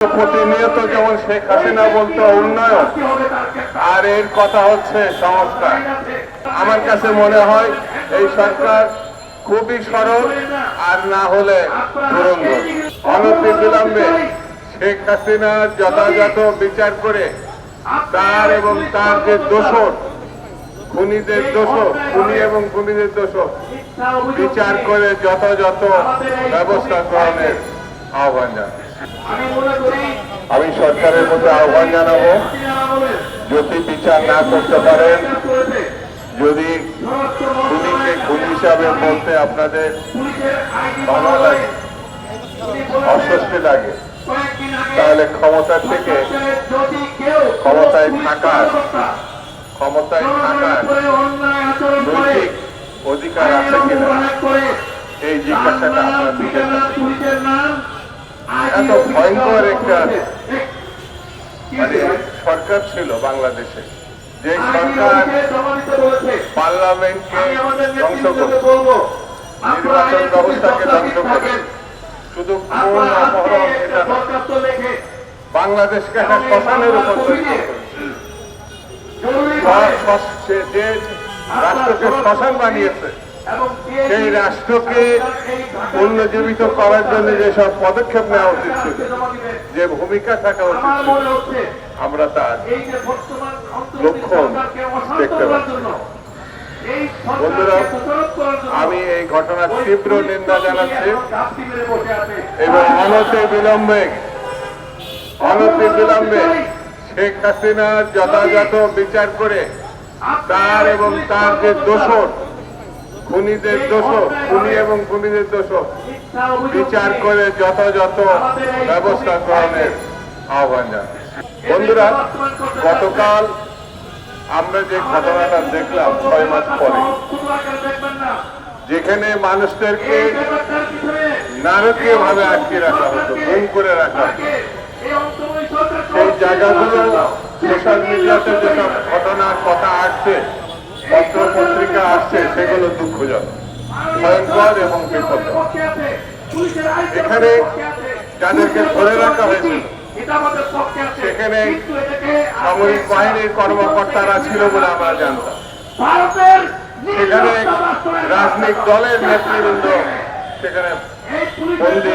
প্রতিনিয়ত যেমন শেখ হাসিনা বলতো উন্নয়ন, আর এর কথা হচ্ছে সংস্কার। আমার কাছে মনে হয় এই সরকার খুবই সরল, আর না হলে ধুরন্ধর। অনতিবিলম্বে শেখ হাসিনার যথাযথ বিচার করে তার এবং তার যে দোষর, খুনিদের দোষর, খুনি এবং খুনিদের দোষর বিচার করে যথাযথ ব্যবস্থা গ্রহণের আহ্বান জানাই। আমি সরকারের প্রতি আহ্বান জানাবো, যদি বিচার না করতে পারেন, যদি খুনিকে খুনি হিসাবে বলতে আপনাদের ভালো লাগে, অস্বস্তি লাগে, তাহলে ক্ষমতা থেকে ক্ষমতায় থাকার নৈতিক অধিকার আছে কিনা এই জিজ্ঞাসাটা আপনার দিকে। এত ভয়ঙ্কর একটা সরকার ছিল বাংলাদেশে, যে সরকার পার্লামেন্টকে ধ্বংস করে, নির্বাচন ব্যবস্থাকে ধ্বংস করে, শুধু খুন অপহরণ এটা বাংলাদেশকে একটা শ্মশানের উপর যে রাষ্ট্রকে শ্মশান বানিয়েছে, সেই রাষ্ট্রকে পুনর্জীবিত করার জন্য যেসব পদক্ষেপ নেওয়া উচিত ছিল, যে ভূমিকা থাকা উচিত ছিল, আমরা তার লক্ষণ দেখতে পাচ্ছি। বন্ধুরা, আমি এই ঘটনার তীব্র নিন্দা জানাচ্ছি এবং অনতিবিলম্বে শেখ হাসিনার যথাযথ বিচার করে তার এবং তার যে দোষর, খুনিদের দোষর, খুনি এবং খুনিদের দোষর বিচার করে যথাযথ ব্যবস্থা গ্রহণের আহ্বান জানাই। বন্ধুরা, গতকাল আমরা যে ঘটনাটা দেখলাম 6 মাস পরে, যেখানে মানুষদেরকে নারকীয় ভাবে আটকে রাখা হতো, গুম করে রাখা হতো, সেই জায়গাগুলো সোশ্যাল মিডিয়াতে যেসব ঘটনার কথা আসছে, পত্র পত্রিকা আসছে, সেগুলো দুঃখজনক, ভয়ঙ্কর এবং বিপজ্জনক। এখানে যাদেরকে ধরে রাখা হয়েছিল সেখানে সামরিক বাহিনীর কর্মকর্তারা ছিল বলে আমরা জানতাম। সেখানে রাজনৈতিক দলের নেতৃবৃন্দ সেখানে বন্দী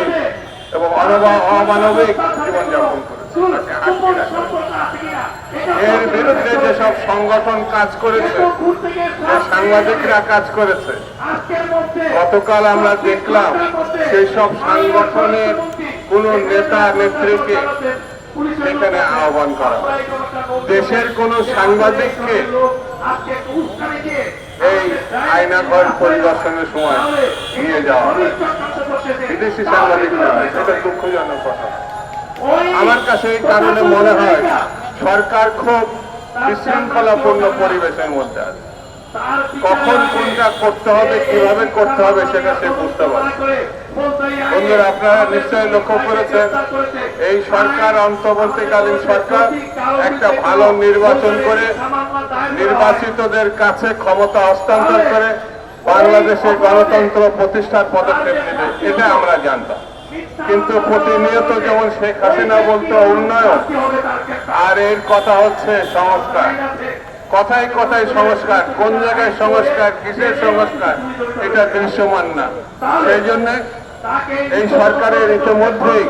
এবং অমানবিক জীবনযাপন করেছে। এর বিরুদ্ধে যেসব সংগঠন কাজ করেছে, যে সাংবাদিকরা কাজ করেছে, গতকাল আমরা দেখলাম সেই সব সংগঠনের কোন নেতা নেত্রীকে সেখানে আহ্বান করা, দেশের কোন সাংবাদিককে এই আয়নাঘর পরিদর্শনের সময় নিয়ে যাওয়া, বিদেশি সাংবাদিক নয়, এটা দুঃখজনক কথা। আমার কাছে এই কারণে মনে হয় সরকার খুব বিশৃঙ্খলাপূর্ণ পরিবেশের মধ্যে আছে। কখন কোনটা করতে হবে, কিভাবে করতে হবে, সেটা সে বুঝতে পারে। বন্ধুরা, আপনারা নিশ্চয়ই লক্ষ্য করেছেন, এই সরকার, অন্তর্বর্তীকালীন সরকার, একটা ভালো নির্বাচন করে নির্বাচিতদের কাছে ক্ষমতা হস্তান্তর করে বাংলাদেশের গণতন্ত্র প্রতিষ্ঠার পদক্ষেপ নেবে, এটা আমরা জানতাম। কিন্তু প্রতিনিয়ত যেমন শেখ হাসিনা বলতো উন্নয়ন, আর এর কথা হচ্ছে সংস্কার। কথায় কথায় সংস্কার, কোন জায়গায় সংস্কার, কিসের সংস্কার, এটা দৃশ্যমান না। সেই জন্য এই সরকারের ইতিমধ্যেই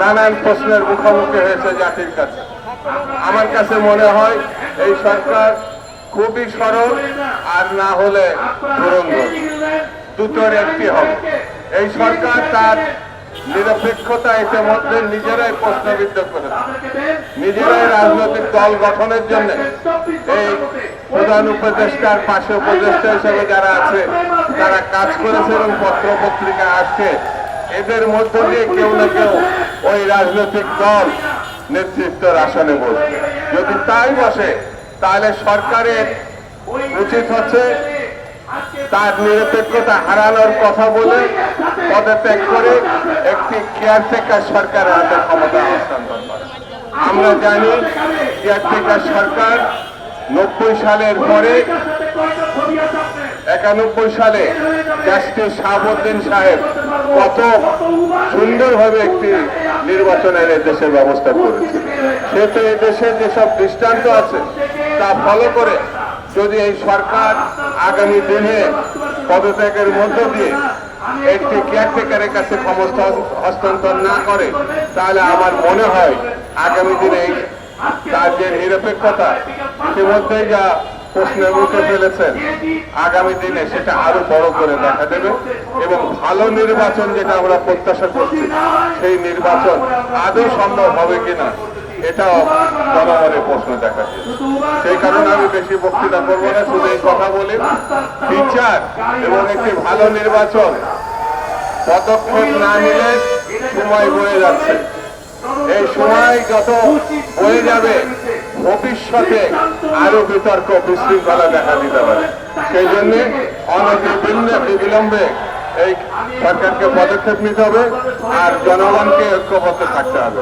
নানান প্রশ্নের মুখোমুখি হয়েছে জাতির কাছে। আমার কাছে মনে হয় এই সরকার খুবই সরল, আর না হলে ধুরন্ধর, দুটোর একটি হবে। এই সরকার তার নিরপেক্ষতা ইতিমধ্যে নিজেরাই প্রশ্নবিদ্ধ করেছে, নিজেরাই রাজনৈতিক দল গঠনের জন্য এই প্রধান উপদেষ্টার পাশে উপদেষ্টা হিসেবে যারা আছে তারা কাজ করেছে এবং পত্র পত্রিকা আসছে। এদের মধ্য দিয়ে কেউ না কেউ ওই রাজনৈতিক দল নেতৃত্বের আসনে বসবে। যদি তাই বসে, তাহলে সরকারের উচিত হচ্ছে তার নিরপেক্ষতা হারানোর কথা বলে পদত্যাগ করে একটি কেয়ারটেকার সরকারের হাতে ক্ষমতা হস্তান্তর করে। আমরা জানি কেয়ারটেকার সরকার 90 সালের পরে 91 সালে জাস্টিস শাহাবুদ্দিন সাহেব কত সুন্দরভাবে একটি নির্বাচনের এই দেশের ব্যবস্থা করেছে। সেহেতু এই দেশের যেসব দৃষ্টান্ত আছে তা ফলো করে যদি এই সরকার আগামী দিনে পদত্যাগের মধ্য দিয়ে একটি কেয়ারটেকারের কাছে ক্ষমতা হস্তান্তর না করে, তাহলে আমার মনে হয় আগামী দিনে তার যে নিরপেক্ষতা ইতিমধ্যেই যা প্রশ্নের মুখে ফেলেছেন, আগামী দিনে সেটা আরো বড় করে দেখা দেবে এবং ভালো নির্বাচন যেটা আমরা প্রত্যাশা করছি সেই নির্বাচন আদৌ সম্ভব হবে কিনা এটাও জনগণের প্রশ্ন দেখা যায়। সেই কারণে আমি বেশি বক্তৃতা করবো না, শুধু এই কথা বলি, বিচার এবং একটি ভালো নির্বাচন পদক্ষেপ না নিলে সময় বয়ে যাচ্ছে। এই সময় যত বয়ে যাবে ভবিষ্যতে আরো বিতর্ক বিশৃঙ্খলা দেখা দিতে পারে। সেই জন্য বিলম্বে এই সরকারকে পদক্ষেপ নিতে হবে আর জনগণকে ঐক্যবদ্ধ থাকতে হবে।